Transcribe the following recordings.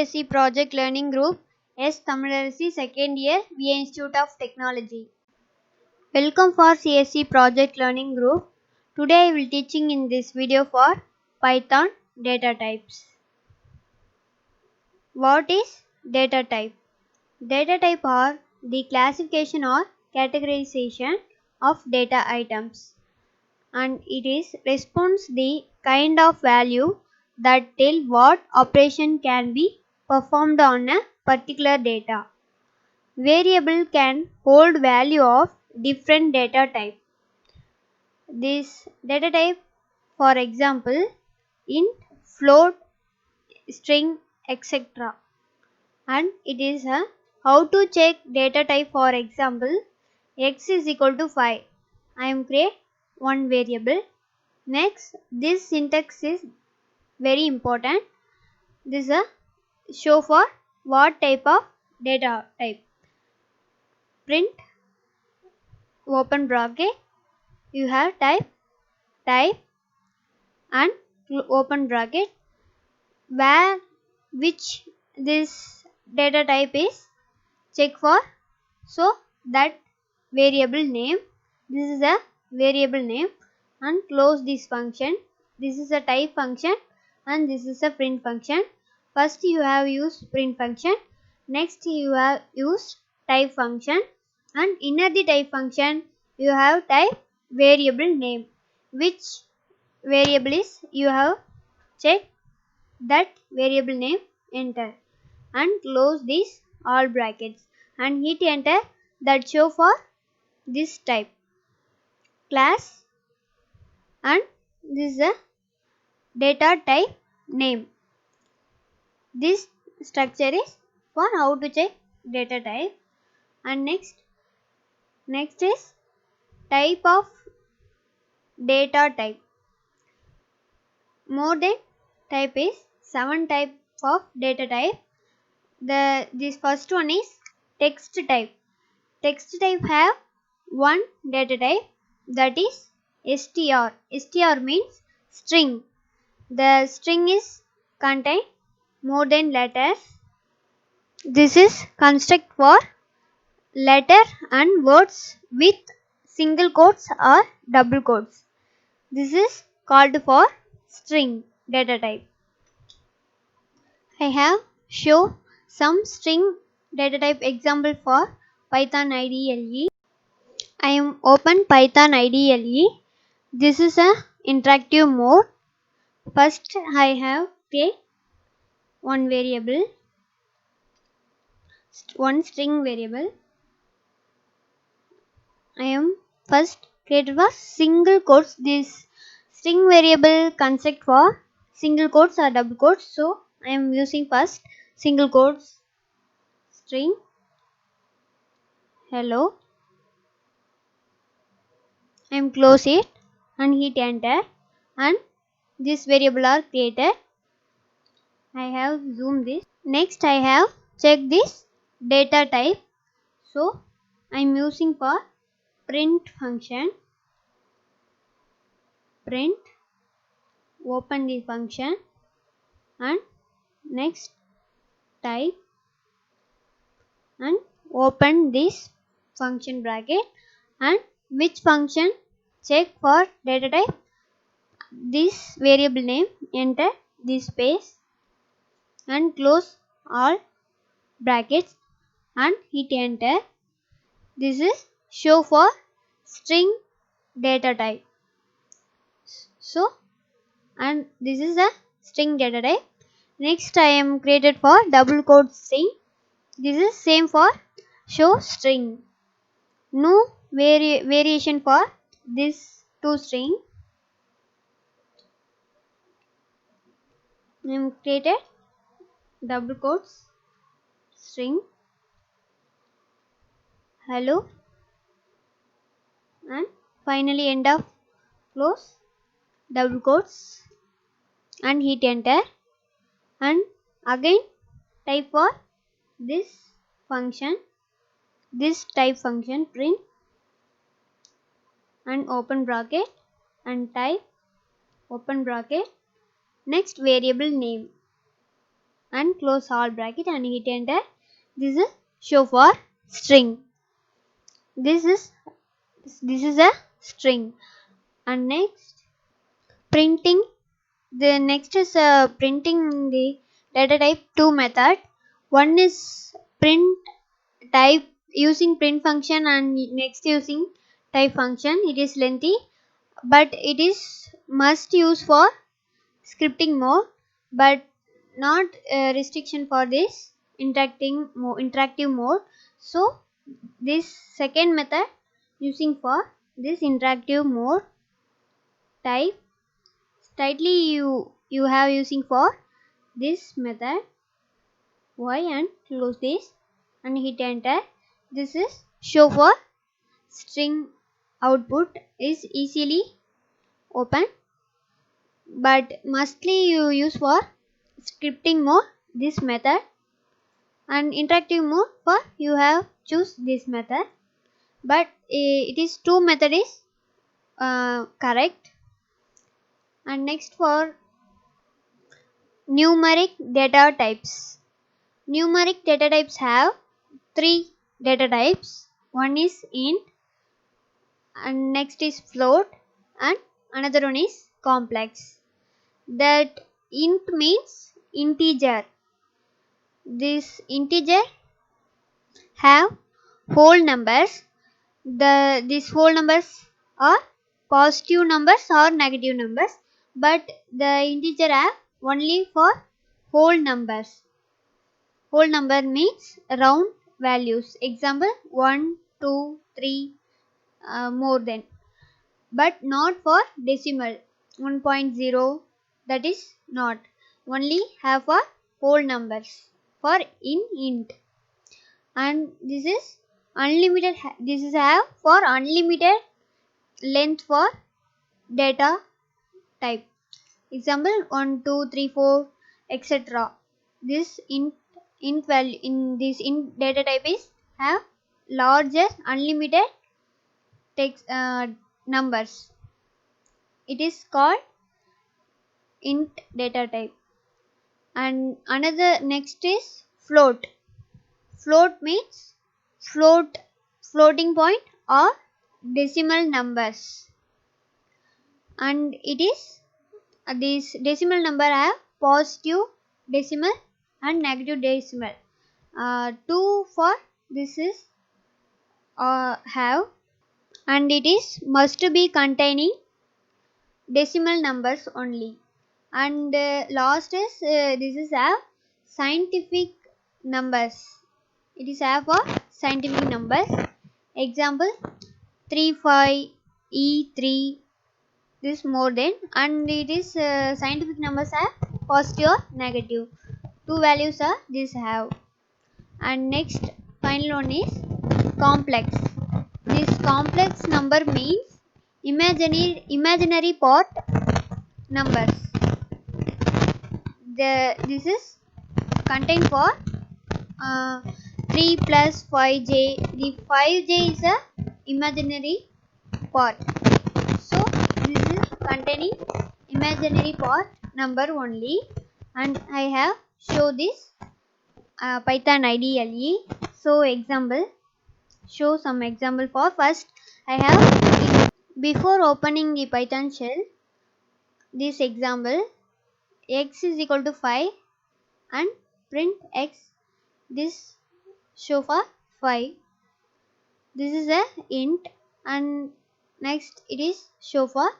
CSE Project Learning Group, S. Tamilarasi, second year, VA Institute of Technology. Welcome for CSE Project Learning Group. Today I will teaching in this video for Python data types. What is data type? Data type are the classification or categorization of data items, and it is responds the kind of value that tell what operation can be performed on a particular data. Variable can hold value of different data type. This data type, for example, int, float, string, etc. And it is a how to check data type. For example, x is equal to 5. I am create one variable. Next, this syntax is very important. This is a show for what type of data type. Print, open bracket, you have type and open bracket, where which this data type is check for, so that variable name, this is a variable name, and close this function. This is a type function and this is a print function. First you have used print function, next you have used type function, and inner the type function you have type variable name. Which variable is you have check that variable name, enter and close these all brackets and hit enter. That show for this type class, and this is a data type name. This structure is for how to check data type. And next is type of data type. More than type is 7 type of data type. This first one is text type. Text type have one data type, that is str. Str means string. The string is contain more than letters. This is construct for letter and words with single quotes or double quotes. This is called for string data type. I have show some string data type example for Python IDLE. I am open Python IDLE. This is a interactive mode. First I have create one variable, one string variable. I am first created for single quotes. This string variable construct for single quotes or double quotes, so I am using first single quotes string hello. I am close it and hit enter, and this variable are created. I have zoomed this. Next I have check this data type, so I am using for print function. Print, open the function, and next type and open this function bracket, and which function check for data type, this variable name, enter this space and close all brackets and hit enter. This is show for string data type. So, and this is a string data type. Next I am created for double quote string. This is same for show string. No variation for this two string. I am created double quotes string hello, and finally end of close double quotes and hit enter, and again type for this function, this type function print and open bracket and type open bracket, next variable name. and close all bracket and hit enter. This is show for string. This is a string. And next printing. The next is printing the data type 2 method. One is print type using print function and next using type function. It is lengthy, but it is must use for scripting mode, but not restriction for this interactive mode. So this second method using for this interactive mode type tightly you have using for this method. Y and close this and hit enter. This is show for string. Output is easily open, but mostly you use for scripting mode this method, and interactive mode for you have choose this method, but it is two method is correct. And next for numeric data types. Numeric data types have three data types. One is int, and next is float, and another one is complex. That int means integer. This integer have whole numbers. These whole numbers are positive numbers or negative numbers, but the integer have only for whole numbers. Whole number means round values. Example 1, 2, 3, more than, but not for decimal. 1.0, that is not. Only have for whole numbers for in int. And this is unlimited. This is have for unlimited length for data type. Example 1, 2, 3, 4, etc. This int value in this int data type is have larger unlimited text numbers. It is called int data type. And another next is float. Float means floating point or decimal numbers, and it is these decimal number have positive decimal and negative decimal. Two for this is have, and it is must be containing decimal numbers only. And last is this is have scientific numbers. It is have for scientific numbers. Example 35E3, this more than, and it is scientific numbers have positive or negative. Two values are this have. And next final one is complex. This complex number means imaginary part numbers. This is contain for 3 plus 5j. The 5j is a imaginary part, so this is containing imaginary part number only. And I have show this Python IDLE. So example, show some example for first. I have before opening the Python shell, this example x is equal to 5 and print x. This show for 5. This is a int, and next it is show for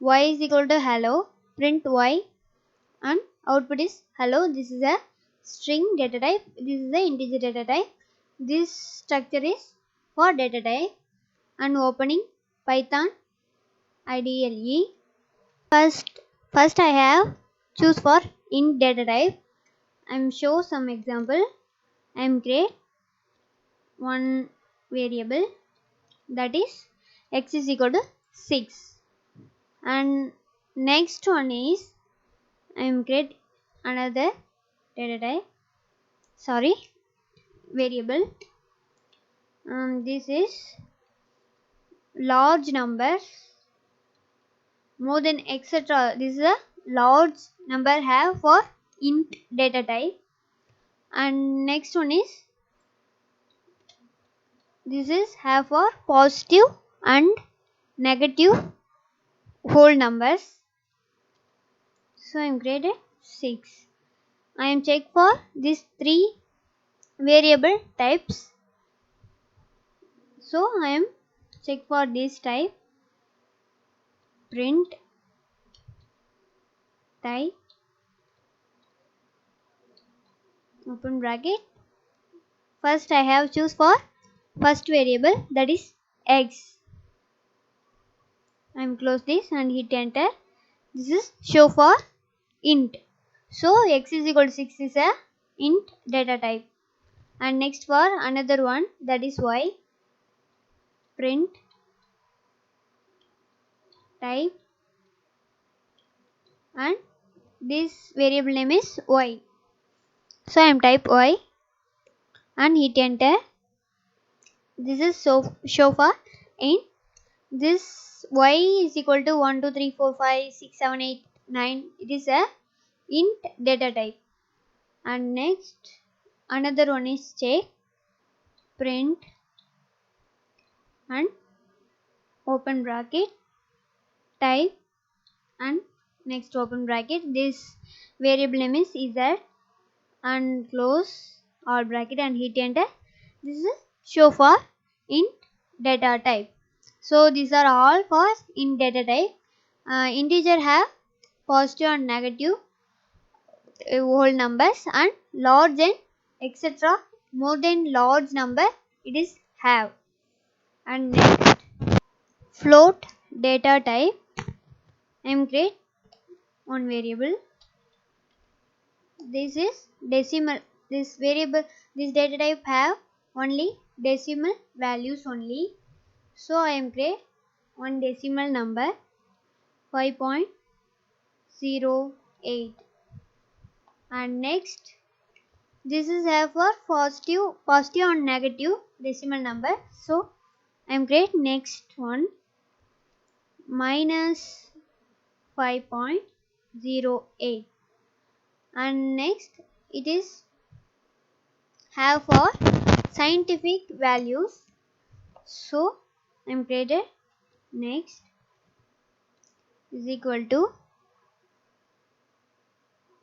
y is equal to hello, print y, and output is hello. This is a string data type. This is a integer data type. This structure is for data type. And opening Python IDLE. First I have choose for int data type. I am show some example. I am create one variable, that is x is equal to 6. And next one is I am create another data type, variable. This is large numbers more than etc. This is a large number have for int data type. And next one is, this is have for positive and negative whole numbers. So I am graded 6. I am check for these 3 variable types. So I am check for this type, print type, open bracket. First I have choose for first variable, that is x. I am close this and hit enter. This is show for int. So x is equal to 6 is a int data type. And next for another one, that is y, print type, and this variable name is y. So I am type y and hit enter. This is show for int. This y is equal to 1 2 3 4 5 6 7 8 9. It is a int data type. And next another one is check, print and open bracket type, and next open bracket, this variable name is z, and close or bracket and hit enter. This is show for int data type. So these are all for int data type. Integer have positive and negative whole numbers, and large and etc. more than large number it is have. And next float data type, I am create one variable. This is decimal. This variable, this data type have only decimal values only. So I am create one decimal number 5.08. And next, this is have for positive and negative decimal number. So I am create next one minus 5.08. And next it is have for scientific values. So I am created next is equal to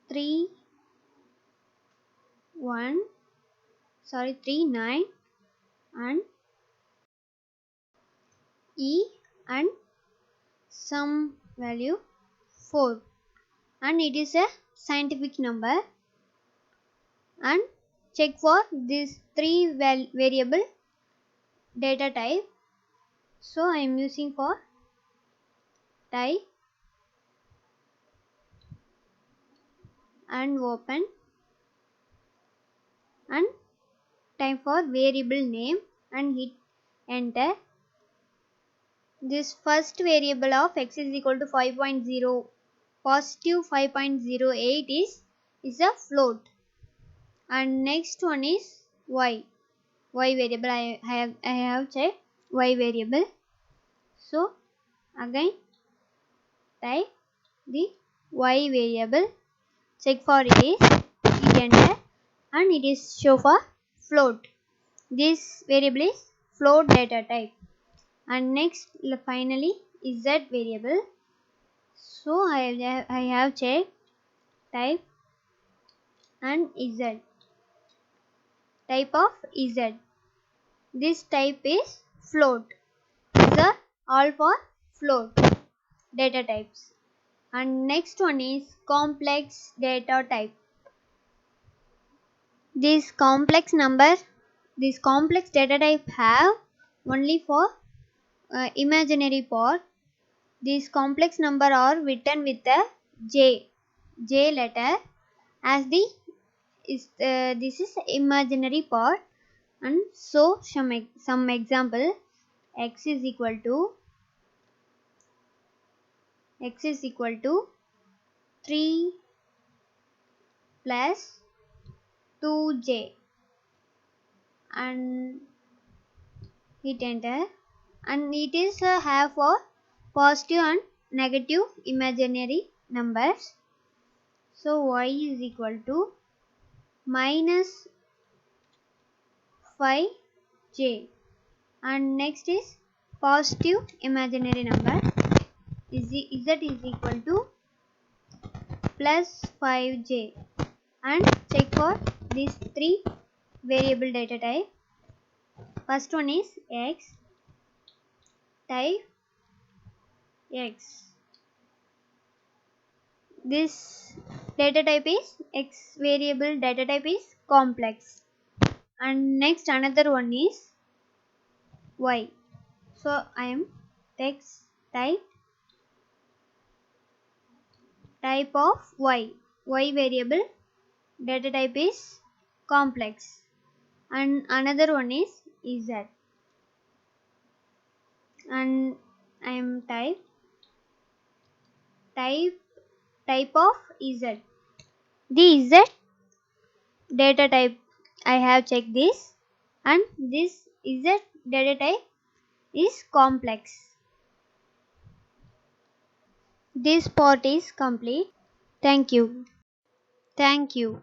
3 9 and e and some value 4, and it is a scientific number. And check for these 3 variable data type. So I am using for type and open, and time for variable name and hit enter. This first variable of x is equal to 5.0 positive 5.08 is a float. And next one is y variable. I have checked y variable. So again type the y variable, check for it is hit enter, and it is show for float. This variable is float data type. And next finally z variable. So I have checked type and z, type of z. This type is float. These are all for float data types. And next one is complex data type. This complex data type have only for imaginary part. These complex number are written with a j letter, as the this is imaginary part. And so some example, x is equal to 3 plus 2j, and hit enter, and it is have for positive and negative imaginary numbers. So y is equal to minus 5j, and next is positive imaginary number is z is equal to plus 5j, and check for these three variable data type. First one is x, type x. This data type is x variable data type is complex, and next another one is y. So I am text type of y variable data type is complex, and another one is z, and I am type of z. The z data type I have checked this, and this z data type is complex. This part is complete. Thank you. Thank you.